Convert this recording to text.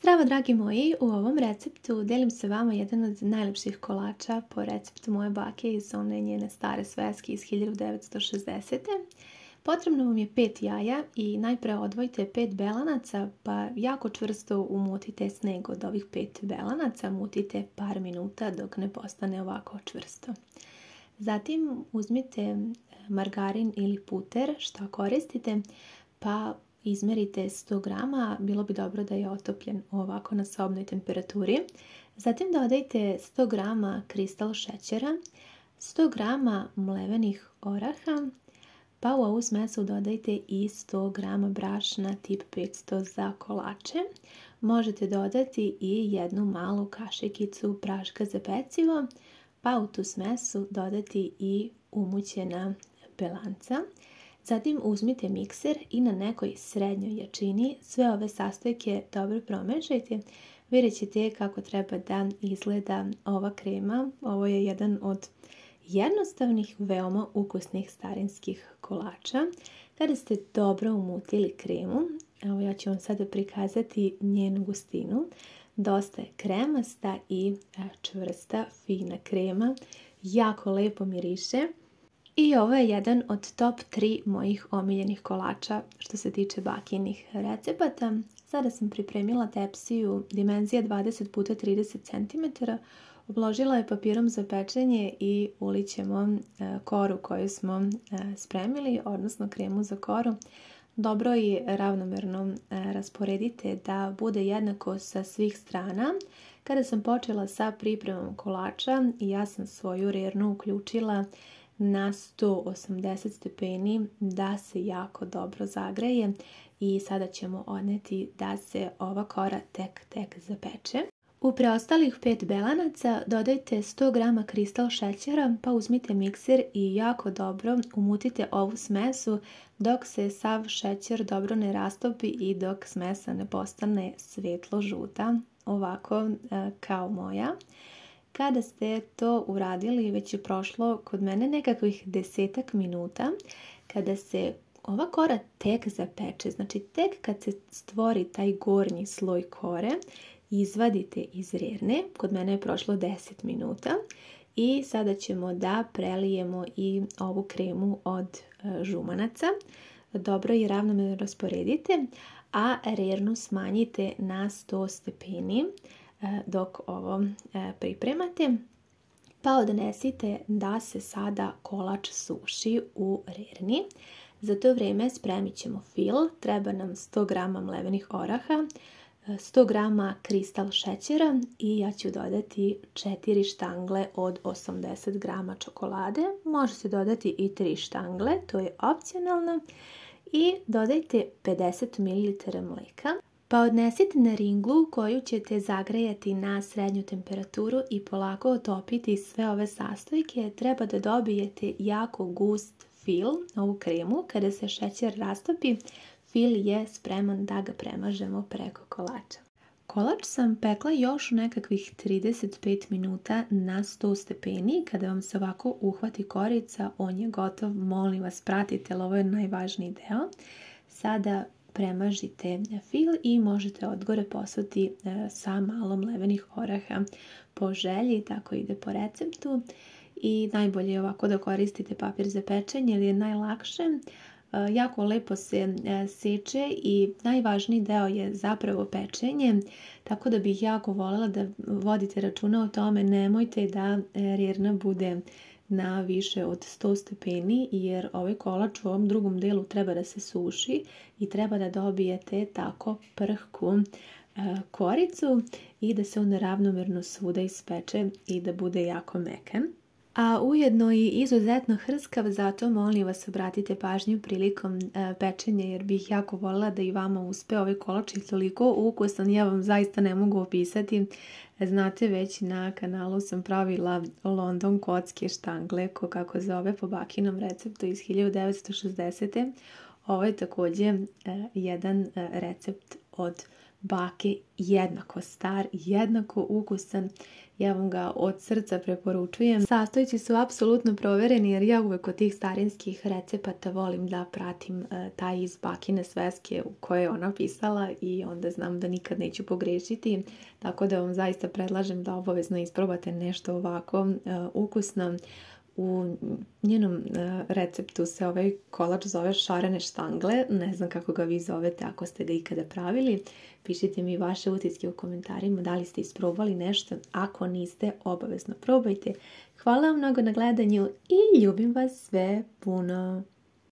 Zdravo dragi moji, u ovom receptu delim sa vama jedan od najljepših kolača po receptu moje bake iz one njene stare sveske iz 1960. Potrebno vam je 5 jaja i najpre odvojite 5 belanaca pa jako čvrsto umutite sneg od ovih 5 belanaca, mutite par minuta dok ne postane ovako čvrsto. Zatim uzmite margarin ili puter, šta koristite, pa izmerite 100 grama, bilo bi dobro da je otopljen ovako na sobnoj temperaturi. Zatim dodajte 100 grama kristal šećera, 100 grama mlevenih oraha, pa u ovu smesu dodajte i 100 grama brašna tip 500 za kolače. Možete dodati i jednu malu kašikicu praška za pecivo, pa u tu smesu dodati i umućena belanca. Zatim uzmite mikser i na nekoj srednjoj jačini sve ove sastojke dobro promešajte. Vidjet ćete kako treba da izgleda ova krema. Ovo je jedan od jednostavnih, veoma ukusnih starinskih kolača. Kada ste dobro umutili kremu, evo ja ću vam sada prikazati njenu gustinu. Dosta je kremasta i čvrsta, fina krema. Jako lepo miriše. I ovo je jedan od top 3 mojih omiljenih kolača što se tiče bakinih recepata. Sada sam pripremila tepsiju dimenzije 20 x 30 cm. Obložila je papirom za pečenje i ulit ćemo koru koju smo spremili, odnosno kremu za koru. Dobro i ravnomerno rasporedite da bude jednako sa svih strana. Kada sam počela sa pripremom kolača, ja sam svoju rernu uključila na 180 stepeni da se jako dobro zagreje i sada ćemo odneti da se ova kora tek zapeče. U preostalih 5 belanaca dodajte 100 grama kristal šećera, pa uzmite mikser i jako dobro umutite ovu smesu dok se sav šećer dobro ne rastopi i dok smesa ne postane svetlo žuta, ovako kao moja. Kada ste to uradili, već je prošlo kod mene nekakvih 10 minuta, kada se ova kora tek zapeče, znači tek kad se stvori taj gornji sloj kore, izvadite iz rerne, kod mene je prošlo 10 minuta i sada ćemo da prelijemo i ovu kremu od žumanaca. Dobro i ravnomerno rasporedite, a rernu smanjite na 100 stepeni. Dok ovo pripremate, pa odnesite da se sada kolač suši u rerni. Za to vrijeme spremit ćemo fil. Treba nam 100 grama mlevenih oraha, 100 grama kristal šećera i ja ću dodati 4 štangle od 80 grama čokolade. Može se dodati i 3 štangle, to je opcionalno. I dodajte 50 ml mlijeka. Pa odnesite na ringlu koju ćete zagrejati na srednju temperaturu i polako otopiti sve ove sastojke. Treba da dobijete jako gust fil, ovu kremu. Kada se šećer rastopi, fil je spreman da ga premažemo preko kolača. Kolač sam pekla još u nekakvih 35 minuta na 100 stepeni. Kada vam se ovako uhvati korica, on je gotov. Molim vas, pratite, ali ovo je najvažniji deo. Sada premažite fil i možete odgore posuti sa malo mlevenih oraha po želji, tako ide po receptu. I najbolje je ovako da koristite papir za pečenje jer je najlakše. Jako lepo se seče i najvažniji deo je zapravo pečenje, tako da bih jako voljela da vodite računa o tome. Nemojte da rerna bude na više od 100 stepeni jer ovaj kolač u ovom drugom delu treba da se suši i treba da dobijete tako prhku koricu i da se on ravnomerno svuda ispeče i da bude jako mekan. A ujedno i izuzetno hrskav, zato molim vas obratite pažnju prilikom pečenja jer bih jako voljela da i vama uspe. Ovaj kolač je toliko ukusan, ja vam zaista ne mogu opisati. Znate, već na kanalu sam pravila London kocke štangle, kako zove po bakinom receptu iz 1960. Ovo je također jedan recept od bake jednako star, jednako ukusan. Ja vam ga od srca preporučujem. Sastojci su apsolutno provereni jer ja uvek od tih starinskih recepata volim da pratim taj iz bakine sveske u kojoj je ona pisala i onda znam da nikad neću pogrešiti. Tako da vam zaista predlažem da obavezno isprobate nešto ovako ukusno. U njenom receptu se ovaj kolač zove šarene štangle. Ne znam kako ga vi zovete ako ste ga ikada pravili. Pišite mi vaše utiske u komentarima da li ste isprobali nešto. Ako niste, obavezno probajte. Hvala vam mnogo na gledanju i ljubim vas sve puno.